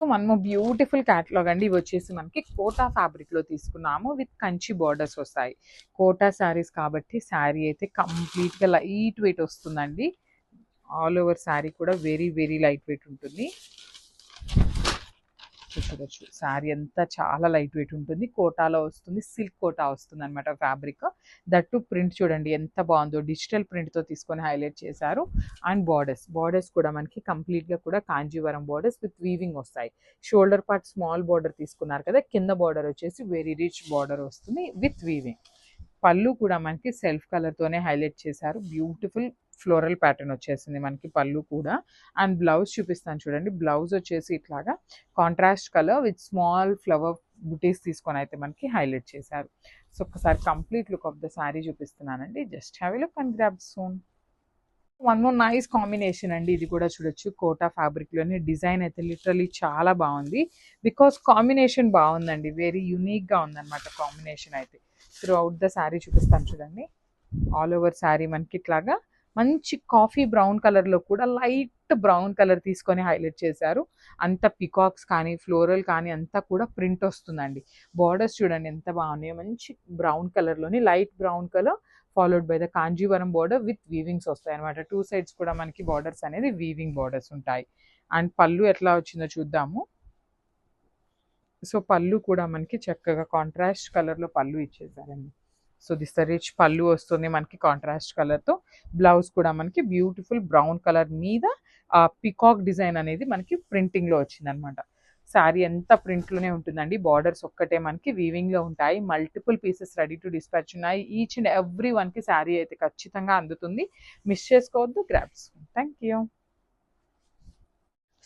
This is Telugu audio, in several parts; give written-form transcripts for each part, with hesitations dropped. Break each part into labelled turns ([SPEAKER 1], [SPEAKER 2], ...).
[SPEAKER 1] మనము బ్యూటిఫుల్ క్యాటలాగ్ అండి. ఇవి వచ్చేసి మనకి కోటా ఫ్యాబ్రిక్లో తీసుకున్నాము. విత్ కంచి బార్డర్స్ వస్తాయి. కోటా శారీస్ కాబట్టి శారీ అయితే కంప్లీట్గా లైట్ వెయిట్ వస్తుందండి. ఆల్ ఓవర్ శారీ కూడా వెరీ వెరీ లైట్ వెయిట్ ఉంటుంది. చూడొచ్చు శారీ అంతా చాలా లైట్ వెయిట్ ఉంటుంది. కోటాలో వస్తుంది, సిల్క్ కోటా వస్తుంది అనమాట ఫ్యాబ్రిక్. దట్టు ప్రింట్ చూడండి ఎంత బాగుందో, డిజిటల్ ప్రింట్తో తీసుకొని హైలైట్ చేశారు. అండ్ బార్డర్స్ కూడా మనకి కంప్లీట్గా కూడా కాంజీవరం బార్డర్స్ విత్ వీవింగ్ వస్తాయి. షోల్డర్ పార్ట్ స్మాల్ బార్డర్ తీసుకున్నారు కదా, కింద బార్డర్ వచ్చేసి వెరీ రిచ్ బార్డర్ వస్తుంది విత్ వీవింగ్. పళ్ళు కూడా మనకి సెల్ఫ్ కలర్తోనే హైలైట్ చేశారు. బ్యూటిఫుల్ ఫ్లోరల్ ప్యాటర్న్ వచ్చేసింది మనకి పళ్ళు కూడా. అండ్ బ్లౌజ్ చూపిస్తాను చూడండి. బ్లౌజ్ వచ్చేసి ఇట్లాగా contrast colour with small flower బుటీస్ తీసుకొని అయితే మనకి హైలైట్ చేశారు. సో ఒకసారి complete look of the sari చూపిస్తున్నానండి. Just have a look and grab soon. One more nice combination అండి. ఇది కూడా చూడొచ్చు కోటా ఫ్యాబ్రిక్లోనే. డిజైన్ అయితే లిటరలీ చాలా బాగుంది. బికాస్ కాంబినేషన్ బాగుందండి. వెరీ యూనిక్గా ఉందన్నమాట కాంబినేషన్ అయితే. త్రూ అవుట్ ద శారీ చూపిస్తాను చూడండి. ఆల్ ఓవర్ శారీ మనకి ఇట్లాగా మంచి కాఫీ బ్రౌన్ కలర్లో కూడా లైట్ బ్రౌన్ కలర్ తీసుకొని హైలైట్ చేశారు. అంత పికాక్స్ కానీ ఫ్లోరల్ కానీ అంతా కూడా ప్రింట్ వస్తుందండి. బార్డర్స్ చూడండి ఎంత బాగున్నాయో. మంచి బ్రౌన్ కలర్లోని light brown colour followed by the Kanjeevaram border with weavings వస్తాయి అనమాట. టూ సైడ్స్ కూడా మనకి బార్డర్స్ అనేది వీవింగ్ బార్డర్స్ ఉంటాయి. అండ్ పళ్ళు ఎట్లా వచ్చిందో చూద్దాము. సో పళ్ళు కూడా మనకి చక్కగా కాంట్రాస్ట్ కలర్లో పళ్ళు ఇచ్చేసారండి. సో దిస్ ద రిచ్ పళ్ళు వస్తుంది మనకి కాంట్రాస్ట్ కలర్తో. బ్లౌజ్ కూడా మనకి బ్యూటిఫుల్ బ్రౌన్ కలర్ మీద పికాక్ డిజైన్ అనేది మనకి ప్రింటింగ్లో వచ్చిందనమాట. శారీ ఎంత ప్రింట్లోనే ఉంటుందండి. బార్డర్స్ ఒక్కటే మనకి వీవింగ్లో ఉంటాయి. Multiple pieces ready to dispatch ఉన్నాయి. ఈచ్ అండ్ ఎవ్రీ వన్కి శారీ అయితే ఖచ్చితంగా అందుతుంది. మిస్ చేసుకోవద్దు. Grabs. Thank you.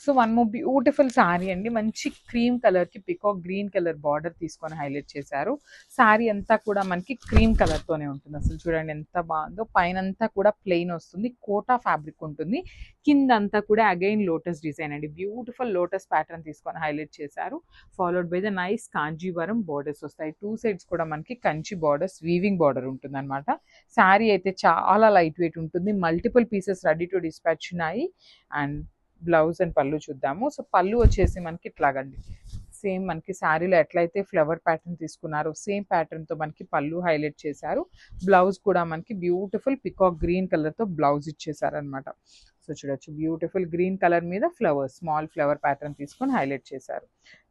[SPEAKER 1] So one more beautiful sari అండి. మంచి క్రీమ్ కలర్కి పికాక్ గ్రీన్ కలర్ బార్డర్ తీసుకొని హైలైట్ చేశారు. శారీ అంతా కూడా మనకి క్రీమ్ కలర్తోనే ఉంటుంది. అసలు చూడండి ఎంత బాగుందో. పైన అంతా కూడా ప్లెయిన్ వస్తుంది. కోటా ఫ్యాబ్రిక్ ఉంటుంది. కింద అంతా కూడా అగైన్ లోటస్ డిజైన్ అండి. బ్యూటిఫుల్ లోటస్ ప్యాటర్న్ తీసుకొని హైలైట్ చేశారు. Followed by the nice Kanjeevaram borders వస్తాయి. టూ సైడ్స్ కూడా మనకి కంచి బార్డర్స్ వీవింగ్ బార్డర్ ఉంటుంది అనమాట. శారీ అయితే చాలా లైట్ వెయిట్ ఉంటుంది. Multiple pieces ready to dispatch ఉన్నాయి. అండ్ బ్లౌజ్ అండ్ పళ్ళు చూద్దాము. సో పళ్ళు వచ్చేసి మనకి ఇట్లాగండి. సేమ్ మనకి శారీలో ఎట్లయితే ఫ్లవర్ ప్యాటర్న్ తీసుకున్నారో సేమ్ ప్యాటర్న్తో మనకి పళ్ళు హైలైట్ చేశారు. బ్లౌజ్ కూడా మనకి బ్యూటిఫుల్ పికాక్ గ్రీన్ కలర్తో బ్లౌజ్ ఇచ్చేసారనమాట. సో చూడొచ్చు బ్యూటిఫుల్ గ్రీన్ కలర్ మీద ఫ్లవర్స్ స్మాల్ ఫ్లవర్ ప్యాటర్న్ తీసుకొని హైలైట్ చేశారు.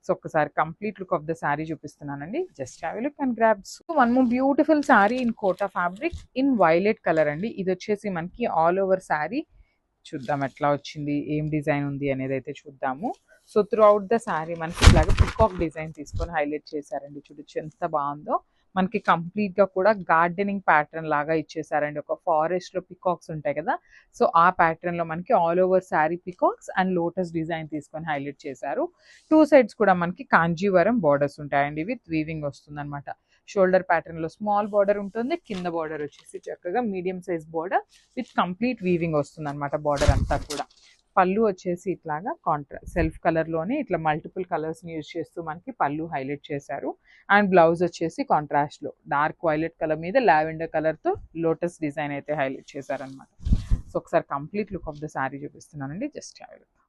[SPEAKER 1] సో ఒక్కసారి complete look of the sari చూపిస్తున్నానండి. Just have a look and grabs. One more beautiful sari in Kota fabric in violet colour అండి. ఇది వచ్చేసి మనకి ఆల్ ఓవర్ శారీ చూద్దాం ఎట్లా వచ్చింది, ఏం డిజైన్ ఉంది అనేది అయితే చూద్దాము. So through out the sari మనకి ఇలాగా పికాక్ డిజైన్ తీసుకొని హైలైట్ చేశారండి. చూడొచ్చు ఎంత బాగుందో. మనకి కంప్లీట్గా కూడా గార్డెనింగ్ ప్యాటర్న్ లాగా ఇచ్చేసారండి. ఒక ఫారెస్ట్లో పికాక్స్ ఉంటాయి కదా, సో ఆ ప్యాటర్న్లో మనకి all over sari peacocks and lotus design తీసుకొని హైలైట్ చేశారు. టూ సైడ్స్ కూడా మనకి కాంజీవరం బార్డర్స్ ఉంటాయండి. విత్ వీవింగ్ వస్తుంది అనమాట. షోల్డర్ ప్యాటర్న్లో స్మాల్ బార్డర్ ఉంటుంది. కింద బార్డర్ వచ్చేసి చక్కగా medium size border with complete weaving వస్తుంది అనమాట బార్డర్ అంతా కూడా. పళ్ళు వచ్చేసి ఇట్లాగా సెల్ఫ్ కలర్లోనే ఇట్లా మల్టిపుల్ కలర్స్ని యూజ్ చేస్తూ మనకి పళ్ళు హైలైట్ చేశారు. అండ్ బ్లౌజ్ వచ్చేసి కాంట్రాస్ట్లో డార్క్ వైలెట్ కలర్ మీద లావెండర్ కలర్తో లోటస్ డిజైన్ అయితే హైలైట్ చేశారనమాట. సో ఒకసారి complete look of the sari చూపిస్తున్నానండి. Just have a look.